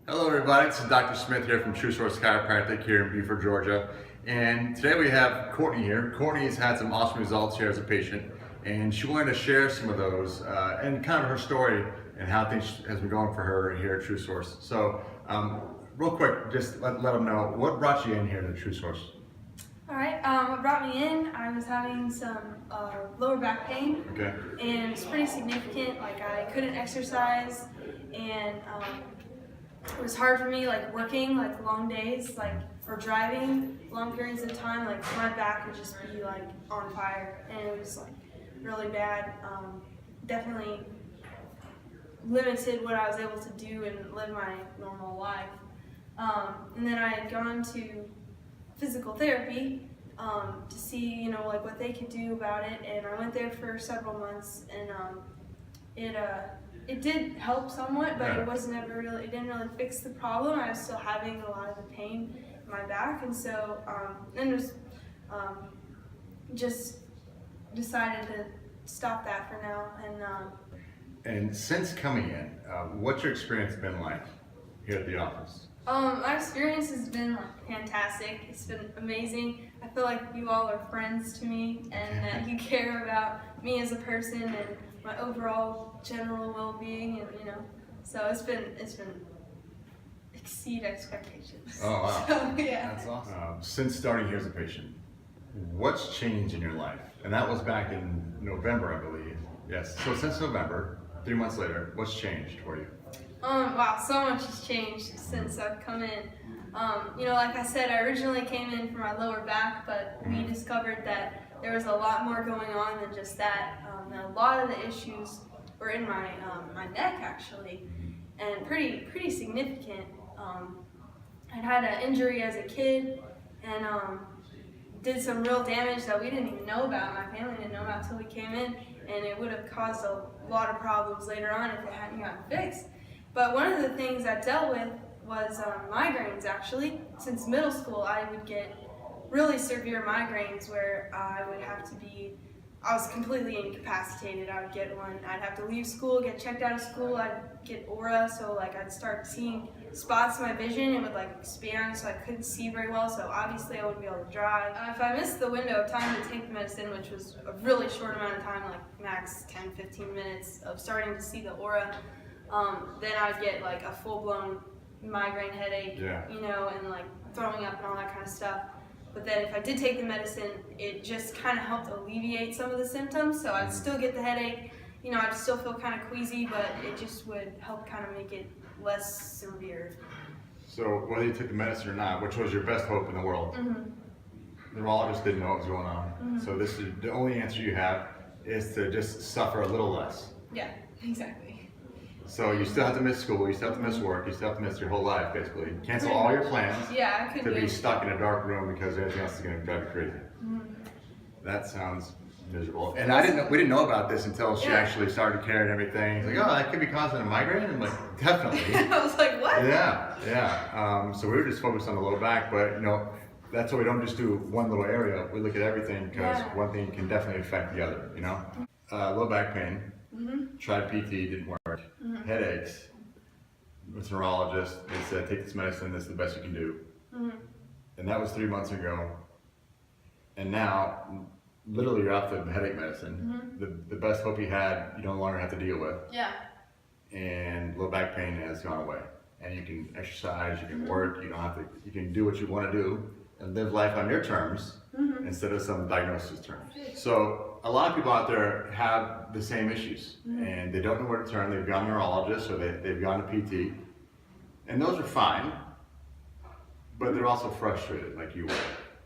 Hello everybody, this is Dr. Smith here from True Source Chiropractic here in Buford, Georgia. And today we have Courtney here. Courtney's had some awesome results here as a patient, and she wanted to share some of those and kind of her story and how things has been going for her here at True Source. So real quick, just let them know, what brought you in here to True Source? Alright, what brought me in, I was having some lower back pain, Okay. and it's pretty significant. Like, I couldn't exercise, and it was hard for me, like working like long days, like, or driving long periods of time. Like, my back would just be like on fire, and it was like really bad. Definitely limited what I was able to do and live my normal life. And then I had gone to physical therapy to see, like what they could do about it, and I went there for several months, and it did help somewhat, but it didn't really fix the problem. I was still having a lot of the pain in my back, and so just decided to stop that for now. And since coming in, what's your experience been like here at the office? My experience has been fantastic. It's been amazing. I feel like you all are friends to me, and that you care about me as a person and my overall general well-being, and so it's been exceed expectations. Oh wow, So, yeah. That's awesome. Since starting here as a patient, what's changed in your life? And that was back in November, I believe. Yes. So since November, 3 months later, what's changed for you? Wow, so much has changed since I've come in. Like I said, I originally came in for my lower back, but we discovered that there was a lot more going on than just that. And a lot of the issues were in my neck, actually, and pretty significant. I'd had an injury as a kid, and did some real damage that we didn't even know about. My family didn't know about until we came in, and it would have caused a lot of problems later on if it hadn't gotten fixed. But one of the things I dealt with was migraines, actually. Since middle school, I would get really severe migraines where I was completely incapacitated. I would get one, I'd have to leave school, get checked out of school, I'd get aura, so I'd start seeing spots in my vision. It would expand, so I couldn't see very well, so obviously I wouldn't be able to drive. If I missed the window of time to take the medicine, which was a really short amount of time, like max 10-15 minutes of starting to see the aura, then I'd get a full-blown migraine headache, and throwing up and all that kind of stuff. But then if I did take the medicine, it just kind of helped alleviate some of the symptoms. So I'd still get the headache, I'd still feel kind of queasy, but it just would help kind of make it less severe. So whether you took the medicine or not, which was your best hope in the world, the neurologist didn't know what was going on. So this is the only answer you have, is to just suffer a little less. Yeah, exactly. So you still have to miss school, you still have to miss work, you still have to miss your whole life, basically. Cancel all your plans to be stuck in a dark room because everything else is going to drive you crazy. That sounds miserable. And we didn't know about this until she actually started carrying everything. It's like, oh, that could be causing a migraine? I'm like, definitely. I was like, what? Yeah. So we were just focused on the lower back, but that's why we don't just do one little area. We look at everything because one thing can definitely affect the other, Low back pain. Tried PT, didn't work. Headaches. With a neurologist, they said, take this medicine, this is the best you can do. And that was 3 months ago. And now, literally, you're off the headache medicine. The best hope you had, you no longer have to deal with. Yeah. And low back pain has gone away. And you can exercise, you can work, you can do what you want to do and live life on your terms instead of some diagnosis terms. So a lot of people out there have the same issues and they don't know where to turn. They've gone to neurologists or they've gone to PT, and those are fine, but they're also frustrated like you were.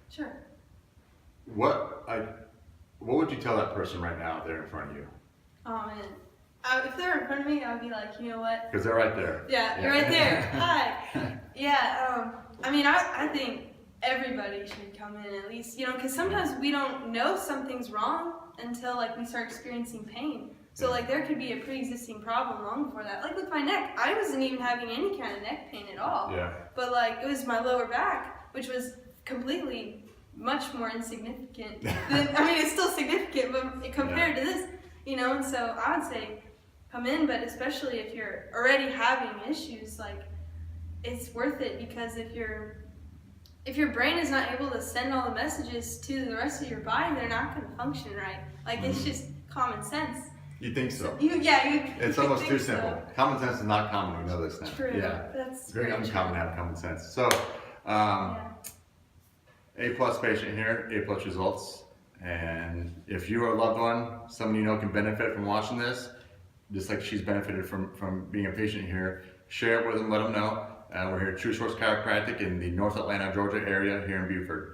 Sure. What would you tell that person right now there in front of you? Oh man. If they were in front of me, I would be like, you know what? Because they're right there. Yeah, you're right there. Hi. Yeah, I think everybody should come in at least, because sometimes we don't know something's wrong until we start experiencing pain. So there could be a pre-existing problem long before that. Like with my neck, I wasn't even having any kind of neck pain at all. Yeah. But it was my lower back, which was completely much more insignificant than, it's still significant, but compared to this, and so I would say come in, but especially if you're already having issues, it's worth it, because if your brain is not able to send all the messages to the rest of your body, they're not going to function right. Like, it's just common sense. You think so? It's almost too simple. Common sense is not common, we know this now. True. Yeah. That's It's very true. uncommon to have common sense. So, A+ patient here, A+ results. And if you or a loved one, someone you know can benefit from watching this, just like she's benefited from being a patient here, share it with them, let them know. We're here at True Source Chiropractic in the North Atlanta, Georgia area here in Buford.